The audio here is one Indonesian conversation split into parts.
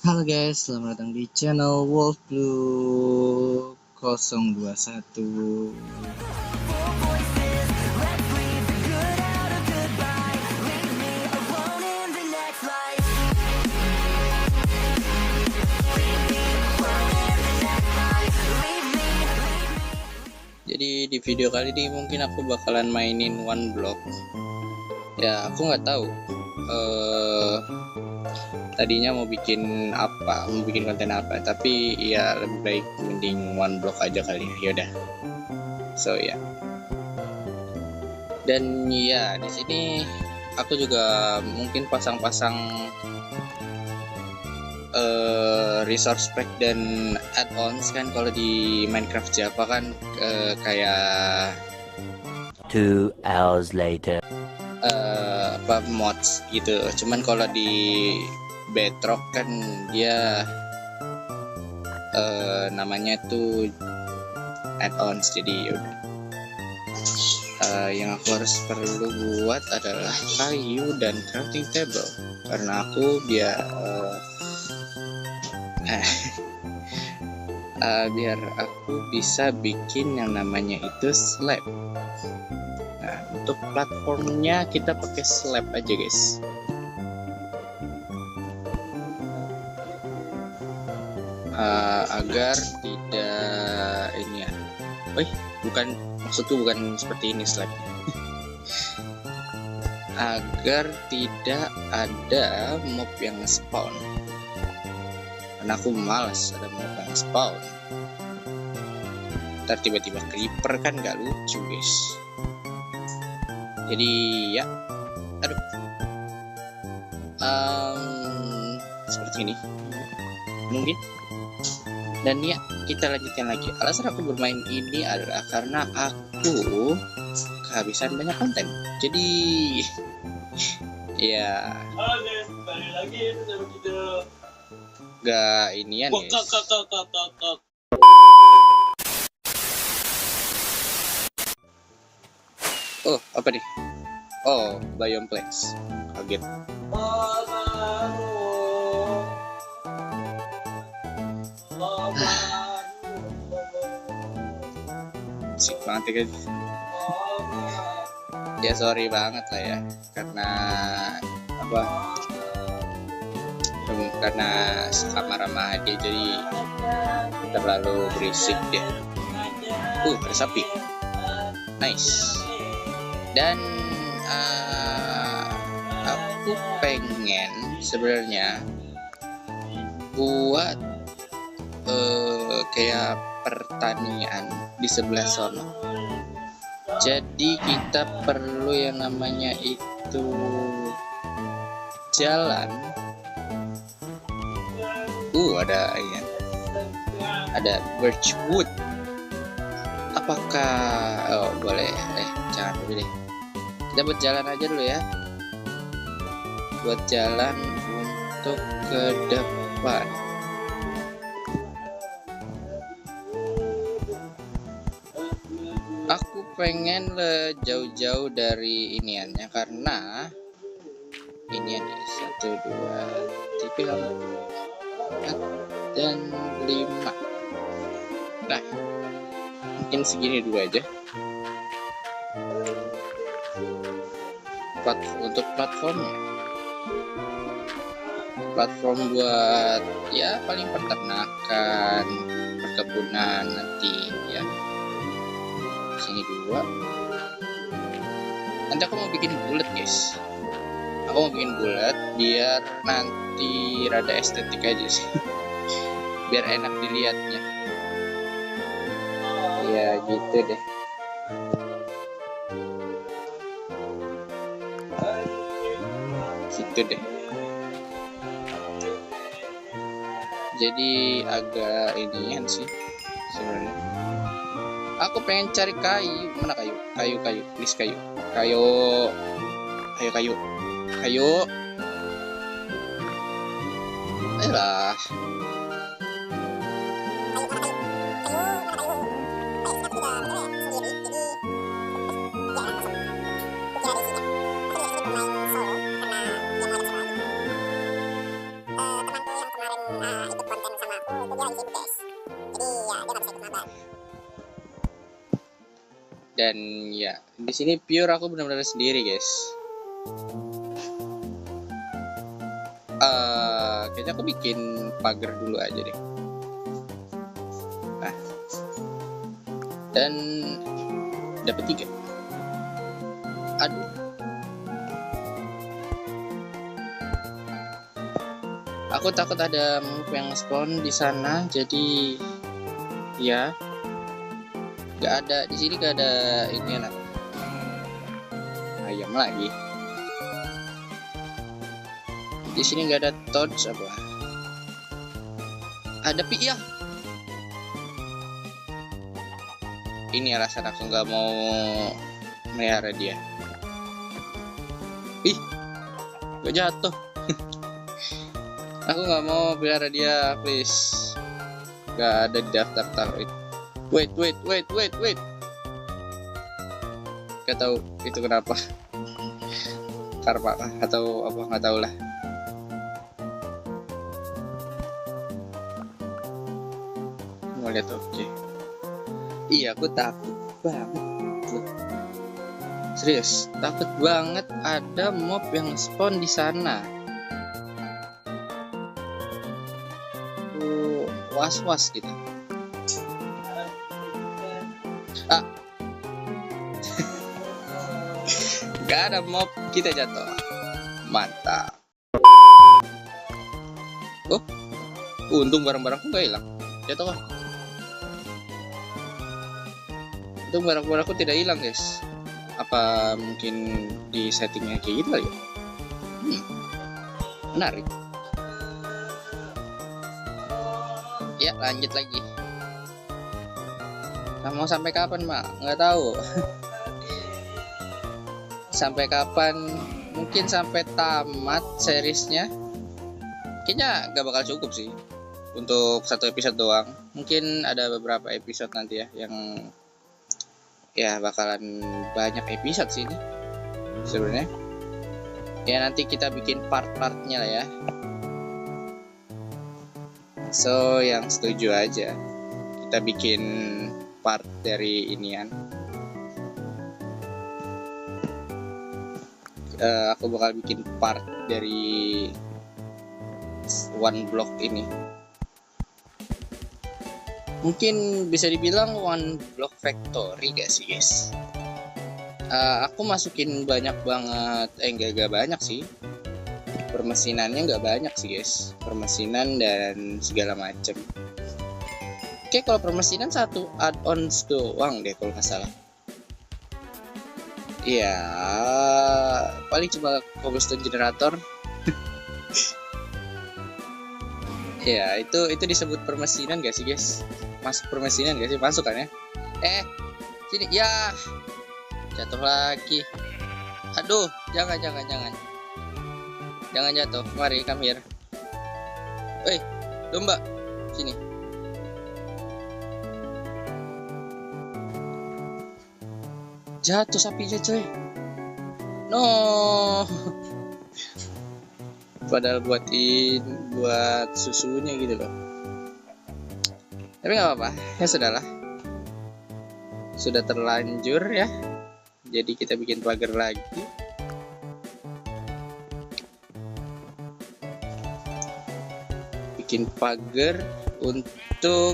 Halo guys, selamat datang di channel Wolf Blue 021. Jadi di video kali ini mungkin aku bakalan mainin One Block. Ya, aku nggak tahu. Tadinya mau bikin konten apa, tapi ya lebih baik mending One Block aja kali ya. Yaudah, so ya. Dan ya di sini aku juga mungkin pasang-pasang resource pack dan add-ons kan. Kalau di Minecraft Java kan kayak 2 hours later. Mods gitu. Cuman kalau di Bedrock kan dia namanya tuh add-ons. Jadi yaudah, yang aku harus perlu buat adalah kayu dan crafting table, karena aku biar aku bisa bikin yang namanya itu slab. Nah, untuk platformnya kita pakai slab aja guys. Agar tidak ini ya. Maksudku bukan seperti ini slab. Agar tidak ada mob yang spawn. Karena aku malas ada mob yang spawn. Ntar tiba-tiba creeper kan gak lucu guys. Jadi ya, seperti ini mungkin. Dan ya, kita lanjutkan lagi. Alasan aku bermain ini adalah karena aku kehabisan banyak konten. Jadi ya, halo guys, kembali lagi bersama kita. Gak inian guys. Oh, apa nih? Oh, Biomplex. Kaget. Sik banget ya guys. Ya sorry banget lah ya, karena sekamar sama dia jadi terlalu berisik dia. Ada sapi. Nice. Dan aku pengen sebenarnya buat kayak pertanian di sebelah sono. Jadi kita perlu yang namanya itu jalan. Ada birch wood. Apakah boleh? Jangan dulu deh. Kita buat jalan aja dulu ya. Buat jalan untuk ke depan. Aku pengen jauh-jauh dari iniannya, karena inian ya 1, 2, 3, 4 dan 5. Nah, mungkin segini dulu aja. Untuk platformnya, platform buat ya paling peternakan, perkebunan nanti ya. Sini 2. Nanti aku mau bikin bulat guys. Aku mau bikin bulat biar nanti rada estetik aja sih. Biar enak dilihatnya. Ya gitu deh. Gitu deh. Jadi agak inian sih sebenarnya. Aku pengen cari kayu. Mana kayu? Kayu, please kayu. Kayu. Ayolah. kemarin ikut konten sama aku itu dia lagi sibuk guys, jadi ya dia nggak bisa ikut mabar. Dan ya di sini pure aku benar-benar sendiri guys. Kayaknya aku bikin pagar dulu aja deh. Nah, dan dapat 3. Aduh. Aku takut ada mob yang spawn di sana, jadi ya nggak ada di sini, nggak ada ini anak ayam lagi. Di sini nggak ada torch apa? Ada ya. Ini alasan aku nggak mau melihara dia. Ih, gue jatuh. Aku nggak mau pelihara dia, please. Nggak ada di daftar taruh. Wait. Gak tahu itu kenapa. Karma atau apa, nggak tahu lah. Mau lihat, oke. Iya, aku takut banget. Serius, takut banget ada mob yang spawn di sana. Was-was gitu. Gak ada mob, kita jatuh. Mantap. Oh, untung barang-barangku gak hilang. Jatuh kan? Untung barang-barangku tidak hilang guys. Apa mungkin di settingnya kayak gitu kali ya? Menarik. Ya, lanjut lagi. Nah, mau sampai kapan, Mak? Nggak tahu. Sampai kapan? Mungkin sampai tamat seriesnya. Kayaknya nggak bakal cukup sih untuk 1 episode doang. Mungkin ada beberapa episode nanti ya yang ya bakalan banyak episode sih ini sebenarnya. Ya nanti kita bikin part-partnya lah ya. So, yang setuju aja kita bikin part dari inian. Aku bakal bikin part dari one block ini. Mungkin bisa dibilang one block factory gak sih guys? Aku masukin banyak banget, enggak banyak sih. Permesinannya nggak banyak sih guys, permesinan dan segala macem. Oke, kalau permesinan 1 add-ons doang deh kalau nggak salah. Ya paling cuma cobblestone generator. Ya itu disebut permesinan gak sih guys? Masuk permesinan gak sih? Masuk kan ya? Sini ya, jatuh lagi. Aduh, jangan jatuh. Mari, come here. Woi, domba, sini. Jatuh sapinya coy. No. Padahal buat susunya gitu loh. Tapi nggak apa-apa, ya sudahlah. Sudah terlanjur ya. Jadi kita bikin pagar lagi. Bikin pagar untuk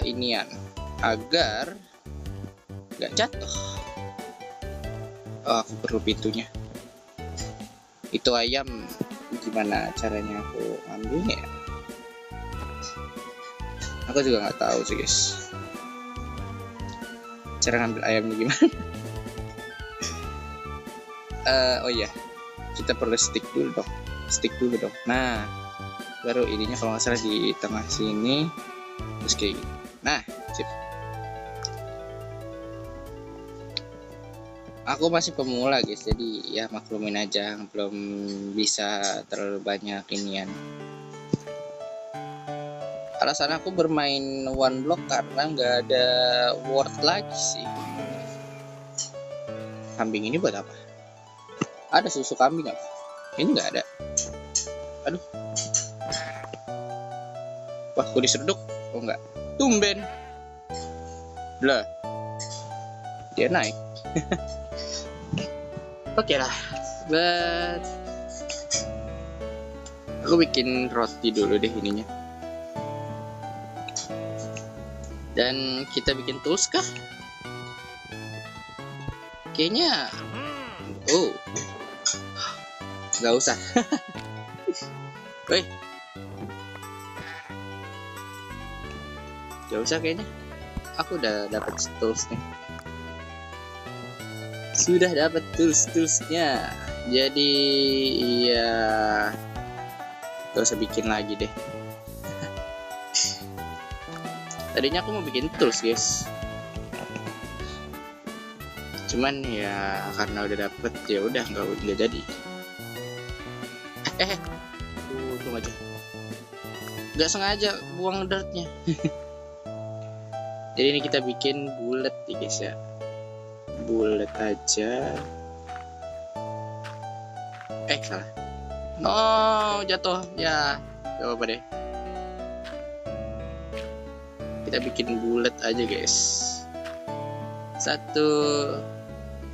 inian agar nggak jatuh. Oh, aku perlu pintunya. Itu ayam gimana caranya aku ambilnya ya? Aku juga nggak tahu sih guys. Cara ngambil ayamnya gimana? Oh iya, kita perlu stick dulu dong. Nah, baru ininya kalau nggak salah di tengah sini, terus kayak gini. Nah, sip. Aku masih pemula guys, jadi ya maklumin aja, belum bisa terlalu banyak inian. Alasan aku bermain one block karena nggak ada word lagi sih. Kambing ini buat apa? Ada susu kambing apa? Ini nggak ada. Aduh. Wah, aku diseruduk. Oh enggak. Tumben. Lah. Dia naik. Oke lah. But aku bikin roti dulu deh ininya. Dan kita bikin tools kah? Kayaknya nggak usah. Woi, nggak usah kayaknya. Aku udah dapat toolsnya. Sudah dapat toolsnya. Jadi ya nggak usah bikin lagi deh. Tadinya aku mau bikin tools guys, cuman ya karena udah dapet ya udah nggak jadi. Untung aja nggak sengaja buang dirtnya. Jadi ini kita bikin bulat ya guys ya, bulat aja. Salah, no jatuh ya, gak apa-apa deh. Kita bikin bulat aja guys. 1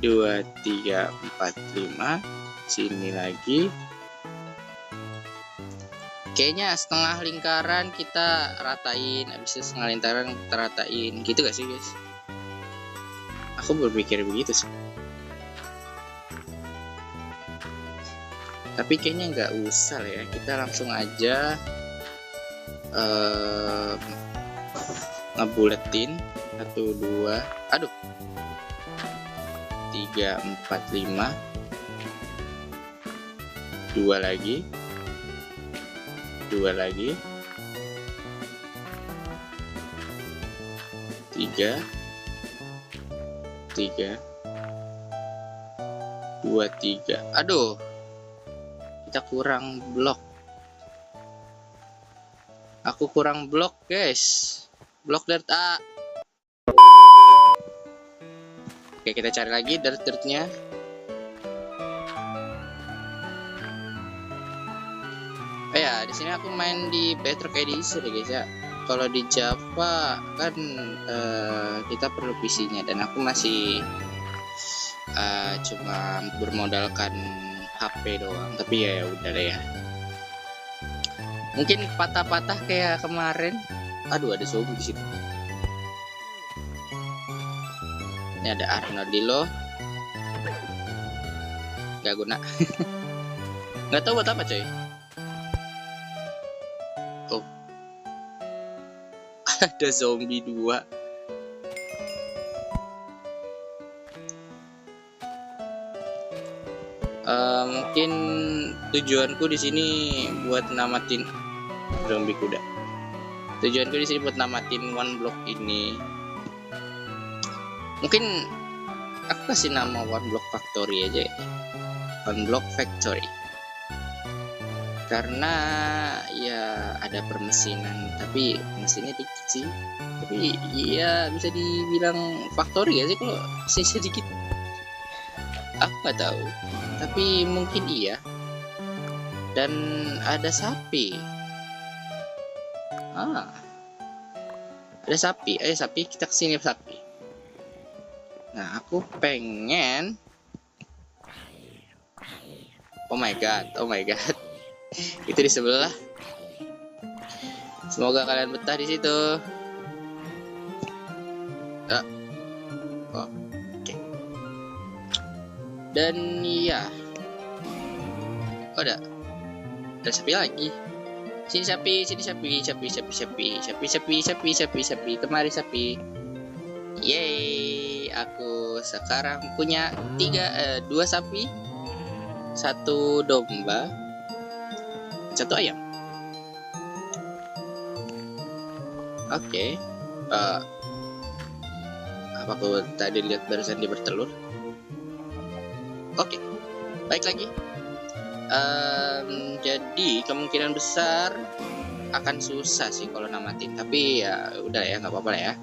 2 3 4 5. Sini lagi. Kayaknya setengah lingkaran kita ratain, habis itu setengah lingkaran kita ratain. Gitu gak sih guys? Aku berpikir begitu sih. Tapi kayaknya nggak usah lah ya. Kita langsung aja ngebuletin 1 2 3 4 5. 2 lagi 3 2 3. Aduh, kita kurang blok. Aku kurang blok guys. Blok dirt A. Oke, kita cari lagi dirtnya. Ya, di sini aku main di Bedrock Edition ya guys ya. Kalau di Java kan kita perlu PC-nya, dan aku masih cuma bermodalkan HP doang. Tapi ya udah deh ya. Mungkin patah-patah kayak kemarin. Aduh, ada zombie di situ. Ini ada Arnodillo. Gak guna. Gak tahu buat apa coy. Oh. Ada zombie 2. Mungkin tujuanku di sini buat namatin zombie kuda. Tujuanku di sini buat namatin one block ini. Mungkin aku kasih nama one block factory aja ya. One block factory. Karena ya ada permesinan, tapi mesinnya dikit sih. Tapi ya bisa dibilang factory ya sih kalau mesinnya sedikit. Aku nggak tahu, tapi mungkin iya. Dan ada sapi. Ada sapi. Ayo sapi, kita kesini sapi. Nah, aku pengen. Oh my god. Itu di sebelah. Semoga kalian betah di situ. Oke. Dan iya. Ada sapi lagi. Sini sapi. Kemari sapi. Yeay, aku sekarang punya 2 sapi, 1 domba, 1 ayam. Oke. Apa aku tadi lihat barusan dia bertelur? Oke. Baik lagi. Jadi kemungkinan besar akan susah sih kalau namatin, tapi ya udah ya, nggak apa-apa ya.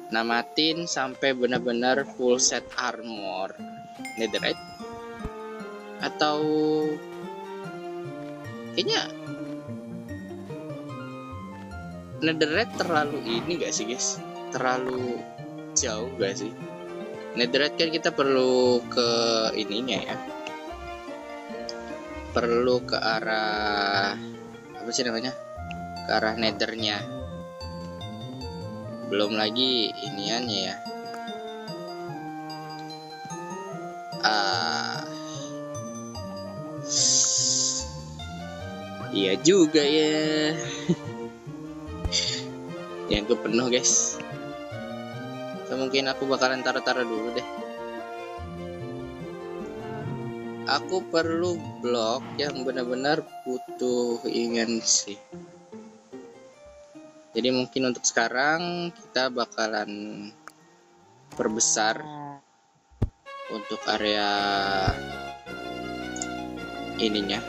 Namatin sampai benar-benar full set armor netherite, atau Kayaknya netherite terlalu ini gak sih guys? Terlalu jauh gak sih? Netherite kan kita perlu ke ininya ya. Perlu ke arah apa sih namanya? Ke arah nethernya. Belum lagi iniannya ya. Iya juga ya. Yang gue penuh guys. So, mungkin aku bakalan taruh-taruh dulu deh. Aku perlu blok yang benar-benar butuh ingin sih. Jadi mungkin untuk sekarang kita bakalan perbesar untuk area ininya.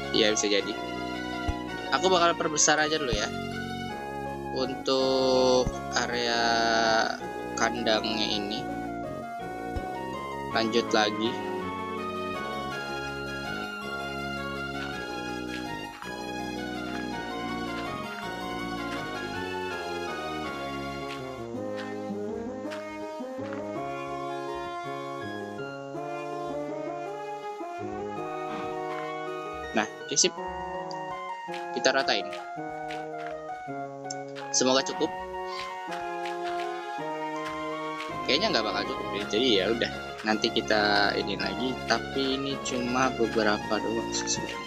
Iya bisa jadi. Aku bakal perbesar aja dulu ya. Untuk area kandangnya ini. Lanjut lagi. Nah, oke sip. Kita ratain. Semoga cukup. Kayaknya nggak bakal cukup ya. Jadi ya udah, nanti kita ini lagi. Tapi ini cuma beberapa doang sebenarnya.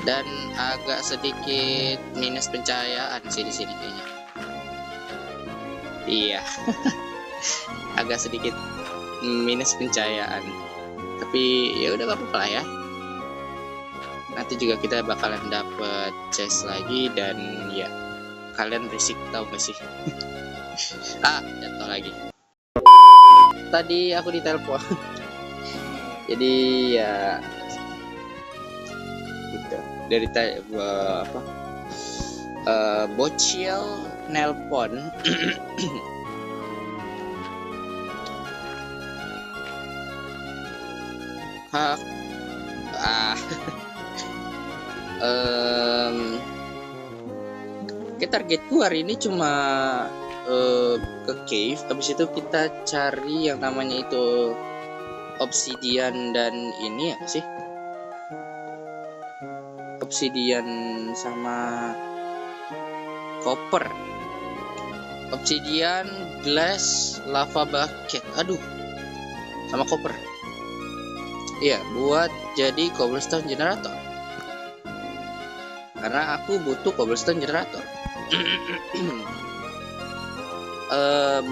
Dan agak sedikit minus pencahayaan sih di sini kayaknya. Iya. Agak sedikit minus pencahayaan. Tapi ya udah nggak apa-apa lah ya. Nanti juga kita bakalan dapet chest lagi dan ya kalian berisik tau gak sih? Jatuh lagi. Tadi aku ditelepon. Jadi ya gitu. Dari tadi apa? Bocil nelpon. Targetku hari ini cuma ke cave. Habis itu kita cari yang namanya itu obsidian dan ini apa sih? Obsidian sama copper. Obsidian, glass, lava bucket. Aduh. Sama copper. Iya, buat jadi cobblestone generator. Karena aku butuh cobblestone generator.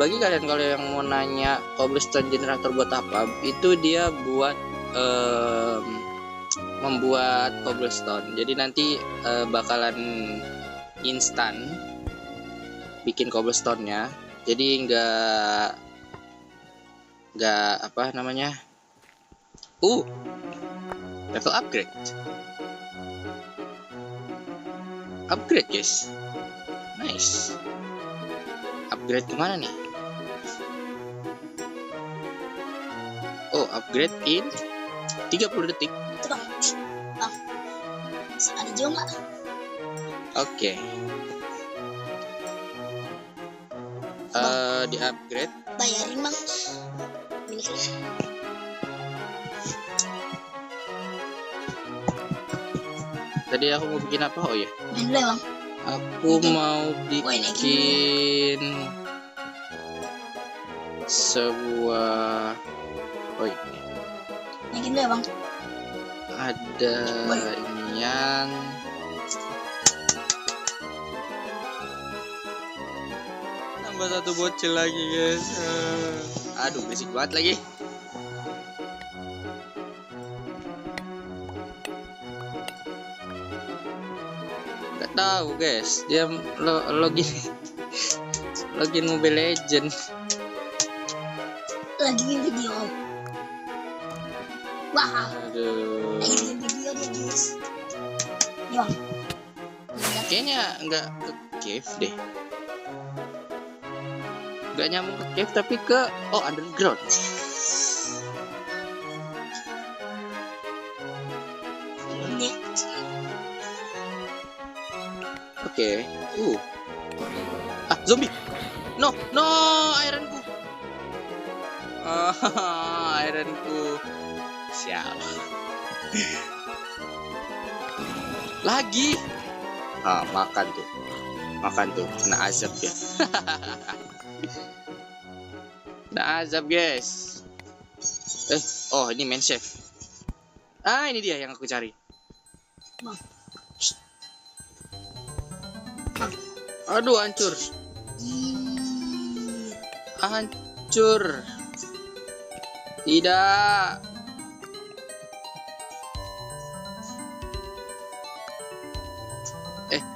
Bagi kalian kalau yang mau nanya cobblestone generator buat apa, itu dia buat membuat cobblestone. Jadi nanti bakalan instan bikin cobblestone-nya. Jadi nggak apa namanya? Level upgrade. Upgrade guys. Nice. Upgrade kemana nih? Upgrade in 30 detik. Itu bang. Ada jiwa nggak? Oke. Di upgrade. Bayarin bang. Ini kan. Tadi aku mau bikin apa? Oh ya. Main dulu ya bang. Aku mau bikin sebuah ini. Naikin dulu ya bang. Ada inian. Tambah satu bocil lagi guys. Aduh berisik banget lagi. Tahu guys, dia login Mobile Legend. Lagi bikin video. Wah. Aduh. Lagi bikin video dia guys. Yo. Kayaknya nggak ke cave deh. Nggak nyambung ke cave tapi ke underground. ini. Oke. Zombie. No, ironku. Ironku. Sial. Lagi. Makan tuh. Kena azab ya. Kena azab, guys. Ini main chef. Ini dia yang aku cari. Bang. Aduh, hancur. Hancur. Tidak.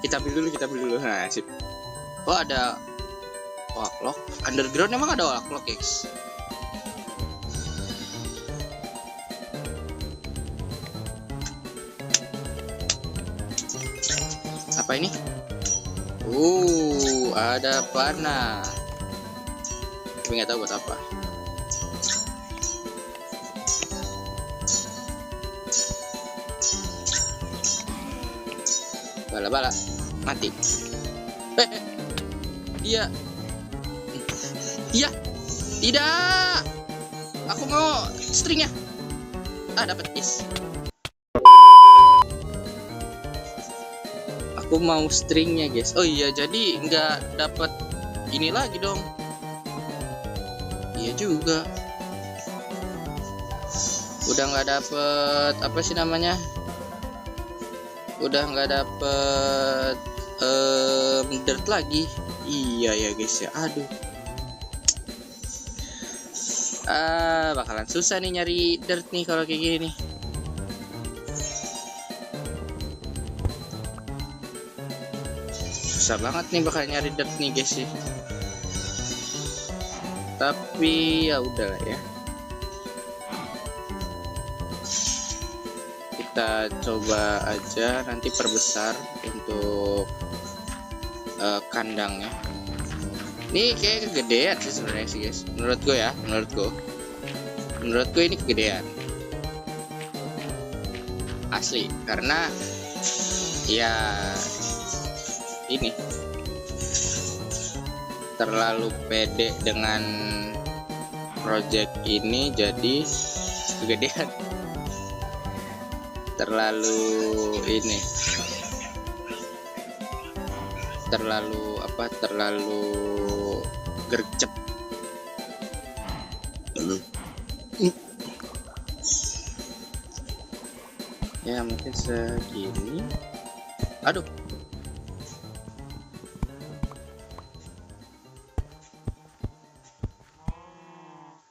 Kita ambil dulu. Nah, sip. Ada lock. Underground emang ada lock, guys. Apa ini? Ada panah. Tapi nggak tahu buat apa. Bala mati. Iya, tidak. Aku mau stringnya. Dapat is. Aku mau stringnya, guys. Oh iya, jadi nggak dapat ini lagi dong. Iya juga. Udah nggak dapet apa sih namanya? Udah nggak dapet dirt lagi. Iya ya guys ya. Aduh. Bakalan susah nih nyari dirt nih kalau kayak gini nih. Susah banget nih bakal nyari dirt nih guys sih. Tapi ya udahlah ya. Kita coba aja nanti perbesar untuk kandangnya. Ini kayak kegedean sih sebenarnya sih guys. Menurut gue ya, menurut gue ini kegedean. Asli, karena ya ini terlalu pede dengan project ini jadi kegedean. Terlalu gercep. Ya mungkin segini. Aduh.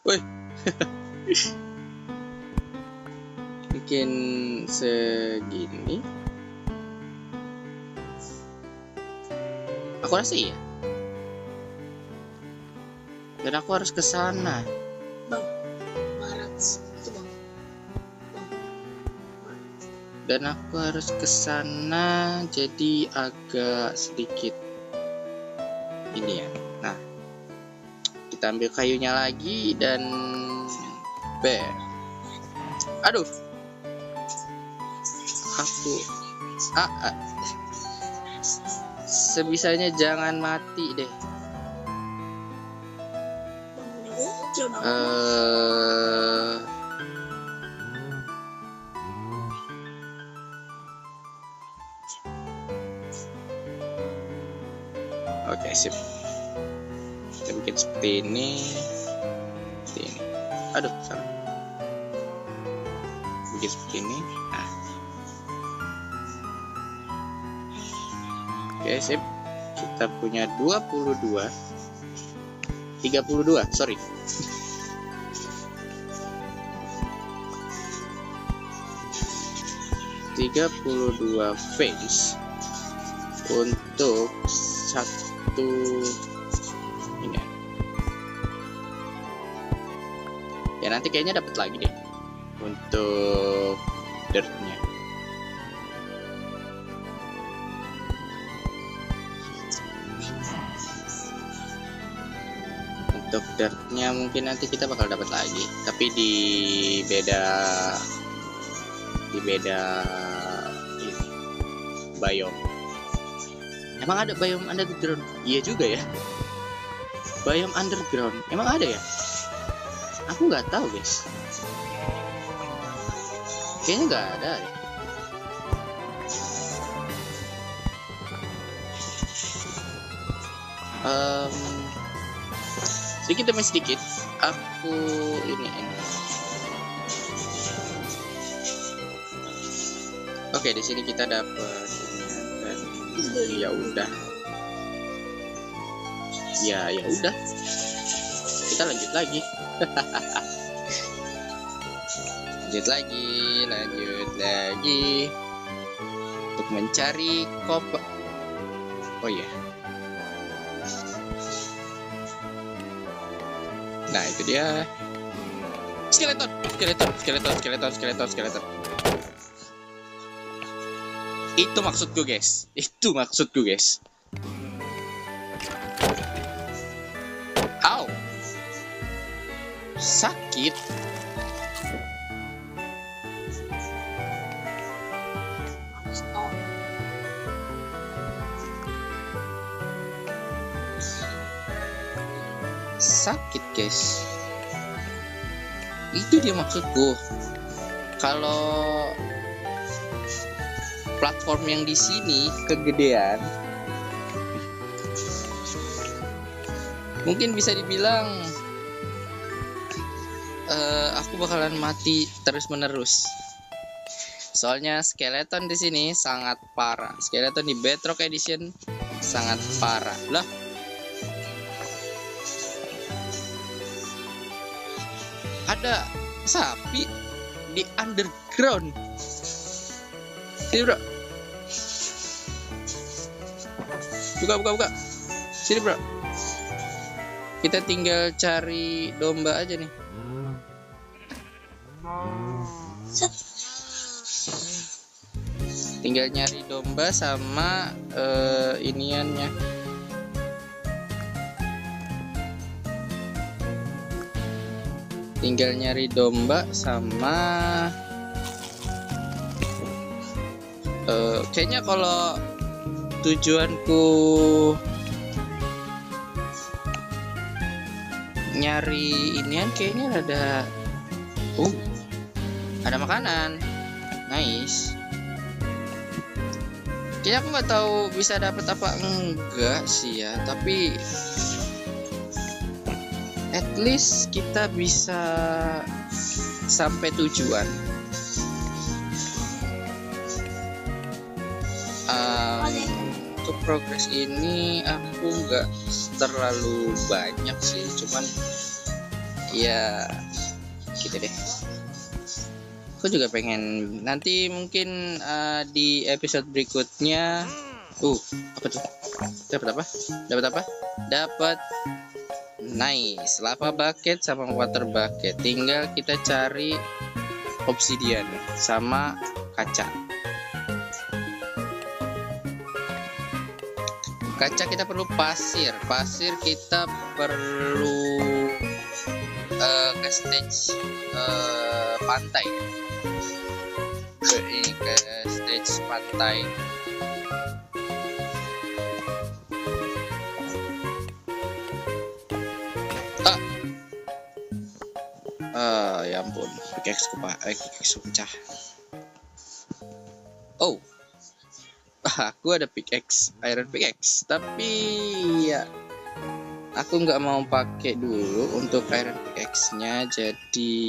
Woi. Mungkin segini. Aku rasa iya. Dan aku harus ke sana. Bang, barat itu bang. Dan aku harus ke sana, jadi agak sedikit ini ya. Nah, kita ambil kayunya lagi dan aduh. Aku sebisanya jangan mati deh. Oke, sip. Kita bikin seperti ini. Aduh, salah. Bikin seperti ini. Nah. Oke, sip. Kita punya 32. 32, sorry. (32) veins untuk satu ini ya. Nanti kayaknya dapat lagi deh untuk dirtnya. Untuk dirtnya mungkin nanti kita bakal dapat lagi, tapi di beda biome. Emang ada biome underground? Iya juga ya. Biome underground emang ada ya? Aku nggak tahu guys. Kayaknya nggak ada ya. Sedikit demi sedikit aku ini. Oke, di sini kita dapat dan ya udah. Ya udah. Kita lanjut lagi. lanjut lagi untuk mencari koper. Oh iya. Nah, itu dia. Skeleton. Itu maksudku, guys. Au. Sakit. Stop. Sakit, guys. Itu dia maksudku. Kalau platform yang di sini kegedean, mungkin bisa dibilang aku bakalan mati terus menerus. Soalnya skeleton di sini sangat parah. Skeleton di Bedrock Edition sangat parah. Lah, ada sapi di underground. Sini bro. Buka. Sini bro. Kita tinggal cari domba aja nih. Tinggal nyari domba sama iniannya. Tinggal nyari domba sama kayaknya kalau tujuanku nyari inian kayaknya ada makanan. Nice. Kayaknya aku nggak tahu bisa dapat apa enggak sih ya, tapi at least kita bisa sampai tujuan. Untuk progres ini aku nggak terlalu banyak sih, cuman ya gitu deh. Aku juga pengen nanti mungkin di episode berikutnya. Apa tuh? Dapat apa? Dapat nice lava bucket sama water bucket. Tinggal kita cari obsidian sama kaca. Kaca kita perlu pasir. Pasir kita perlu ke stage pantai. Ke stage pantai. Ya ampun, pickaxe pecah. Aku ada pickaxe, iron pickaxe, tapi ya aku nggak mau pakai dulu untuk iron pickaxe-nya, jadi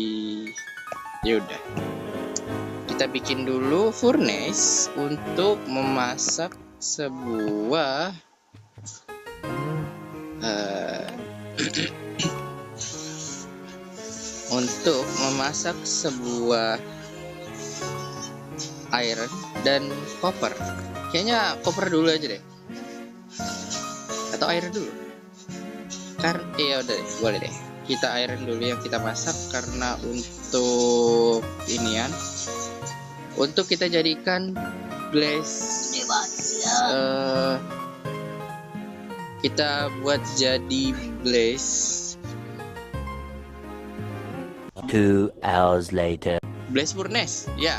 yaudah. Kita bikin dulu furnace untuk memasak sebuah iron dan copper. Kayaknya copper dulu aja deh, atau iron dulu. Ya udah deh, boleh deh. Kita iron dulu yang kita masak, karena untuk inian, untuk kita jadikan blaze. Kita buat jadi blaze. 2 hours later. Blaze furnace, ya.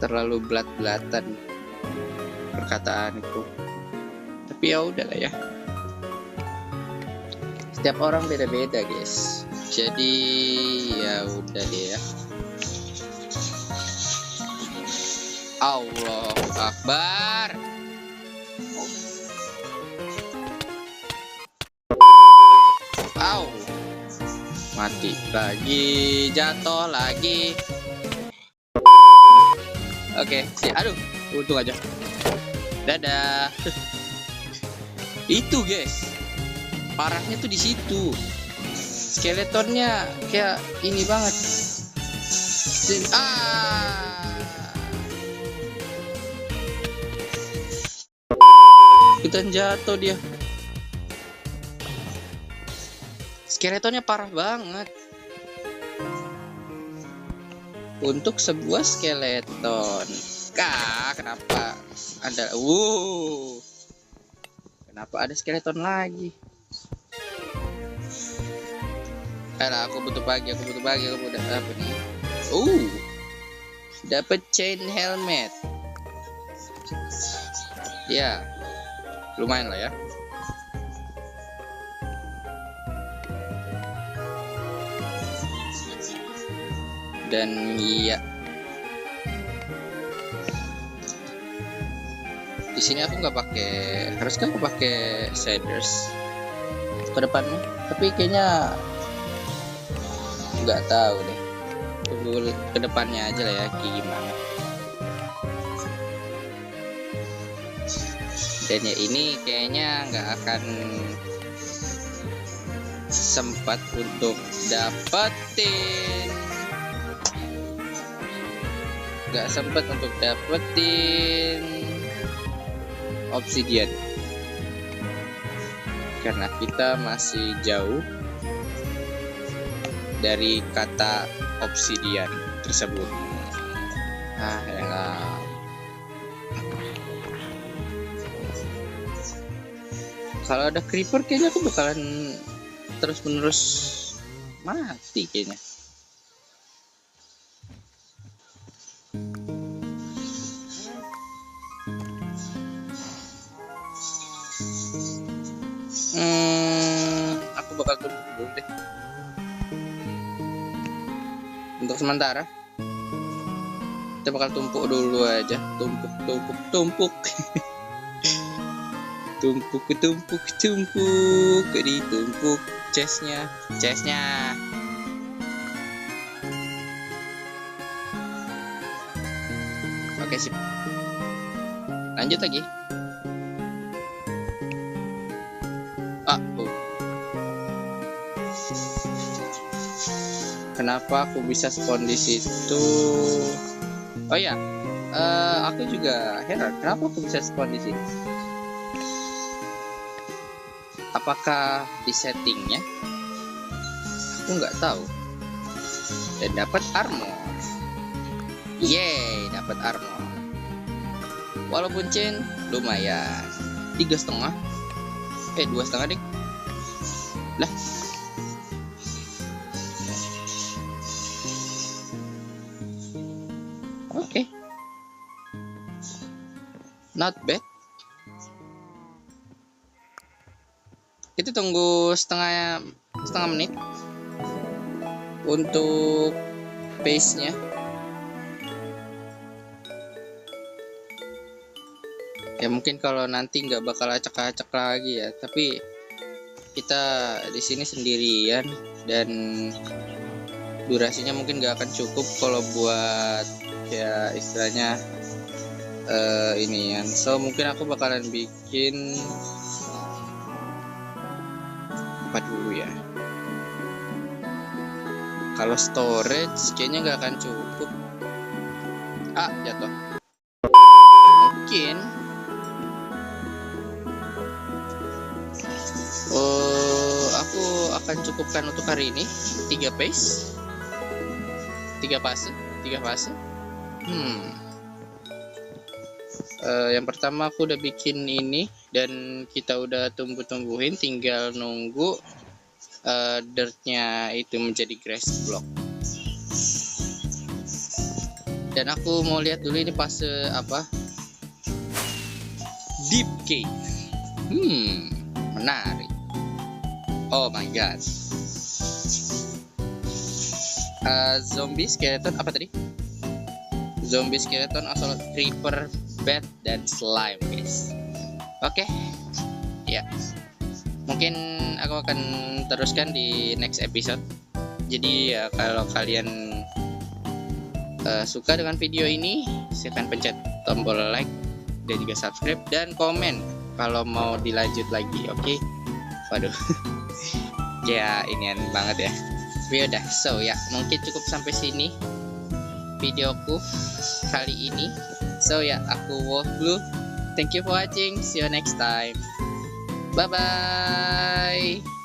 terlalu belat-belatan perkataanku. Tapi ya udah lah ya. Setiap orang beda-beda guys. Jadi ya udah deh ya. Allahu Akbar. Au. Mati lagi, jatuh lagi. Oke, aduh, untung aja. Dadah. Itu guys, parahnya tuh di situ. Skeletonnya kayak ini banget. Ikutan jatuh dia. Skeletonnya parah banget. Untuk sebuah skeleton. Kenapa ada kenapa ada skeleton lagi? Alah, aku butuh pagi, aku udah apa nih? Dapat chain helmet. Ya, lumayan lah ya. Dan iya, di sini aku nggak pakai, harus kan aku pakai shaders ke depannya, tapi kayaknya nggak tahu deh. Tunggu ke depannya aja lah ya, gimana. Dan ya ini kayaknya nggak akan sempat untuk dapetin. Gak sempet untuk dapetin obsidian karena kita masih jauh dari kata obsidian tersebut. Ya. Kalau ada creeper kayaknya aku bakalan terus menerus mati kayaknya. Aku bakal tumpuk dulu deh. Untuk sementara kita bakal tumpuk dulu aja. Tumpuk ditumpuk, chestnya. Oke, sip, lanjut lagi. Kenapa aku bisa spawn di situ? Oh ya, aku juga heran kenapa aku bisa spawn di sini. Apakah di settingnya? Aku nggak tahu. Dan dapat armor. Yeay, dapat armor. Walaupun chain lumayan. 3,5. 2,5 ding. Lah. Oke. Not bad. Kita tunggu setengah menit untuk pace-nya. Ya mungkin kalau nanti nggak bakal acak-acak lagi ya, tapi kita di sini sendirian dan durasinya mungkin nggak akan cukup kalau buat ya istilahnya ini ya. So mungkin aku bakalan bikin apa dulu ya. Kalau storage kayaknya nggak akan cukup. Jatuh. Mungkin aku akan cukupkan untuk hari ini 3 phase, 3 fase. Yang pertama aku udah bikin ini dan kita udah tumbuhin, tinggal nunggu dirtnya itu menjadi grass block. Dan aku mau lihat dulu ini fase apa, deep cave. Menarik. Oh my god. Zombie skeleton apa tadi? Zombie skeleton, asal creeper, bat, dan slime, guys. Oke. Ya. Mungkin aku akan teruskan di next episode. Jadi ya, kalau kalian suka dengan video ini, silahkan pencet tombol like dan juga subscribe dan komen kalau mau dilanjut lagi. Oke. Waduh. Ya inian banget ya. Tapi udah, so ya mungkin cukup sampai sini videoku kali ini. So ya, aku Wolf Blue. Thank you for watching. See you next time. Bye bye.